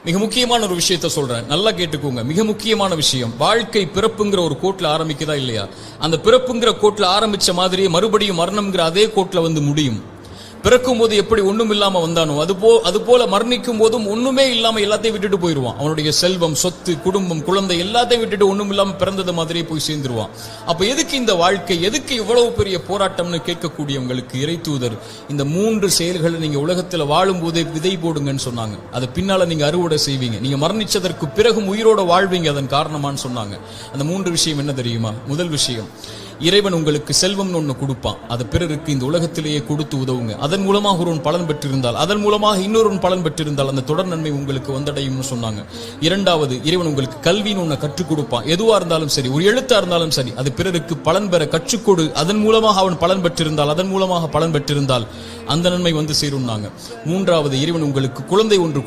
மிக முக்கியமான ஒரு விஷயத்த சொல்றேன், நல்லா கேட்டுக்கோங்க. மிக முக்கியமான விஷயம், வாழ்க்கை பிறப்புங்கிற ஒரு கோட்ல ஆரம்பிக்குதா இல்லையா? அந்த பிறப்புங்கிற கோட்ல ஆரம்பிச்ச மாதிரியே மறுபடியும் மரணம்ங்கிற அதே கோட்ல வந்து முடியும். பிறக்கும் போது எப்படி ஒண்ணும் இல்லாம வந்தானோ அது போல மரணிக்கும் போதும் ஒண்ணுமே இல்லாம எல்லாத்தையும் விட்டுட்டு போயிருவான். அவனுடைய செல்வம், சொத்து, குடும்பம், குழந்தை எல்லாத்தையும் விட்டுட்டு ஒண்ணும் இல்லாம பிறந்தது மாதிரியே போய் சேர்ந்துருவான். அப்ப எதுக்கு இந்த வாழ்க்கை, எதுக்கு இவ்வளவு பெரிய போராட்டம்னு கேட்கக்கூடியவங்களுக்கு இறை தூதர் இந்த 3 செயல்களை நீங்க உலகத்துல வாழும் போதே விதை போடுங்கன்னு சொன்னாங்க. அது பின்னால நீங்க அறுவடை செய்வீங்க, நீங்க மரணிச்சதற்கு பிறகும் உயிரோட வாழ்வீங்க அதன் காரணமான்னு சொன்னாங்க. அந்த 3 விஷயம் என்ன தெரியுமா? முதல் விஷயம், இறைவன் உங்களுக்கு செல்வம்னு ஒண்ணு கொடுப்பான், அது பிறருக்கு இந்த உலகத்திலேயே கொடுத்து உதவுங்க. அதன் மூலமாக ஒருவன் பலன் பெற்றிருந்தால், அதன் மூலமாக இன்னொருவன் பலன் பெற்றிருந்தால் அந்த தொடர் நன்மை உங்களுக்கு வந்தடையும்னு சொன்னாங்க. இரண்டாவது, இறைவன் உங்களுக்கு கல்வின்னு ஒண்ணு கற்றுக் கொடுப்பான். எதுவா இருந்தாலும் சரி, ஒரு எழுத்தா இருந்தாலும் சரி, அது பிறருக்கு பலன் பெற கற்றுக்கொடு. அதன் மூலமாக அவன் பலன் பெற்றிருந்தால், அதன் மூலமாக பலன் பெற்றிருந்தால் அந்த நன்மை வந்து சேரும்னாங்க. மூன்றாவது, இறைவன் உங்களுக்கு குழந்தை ஒன்று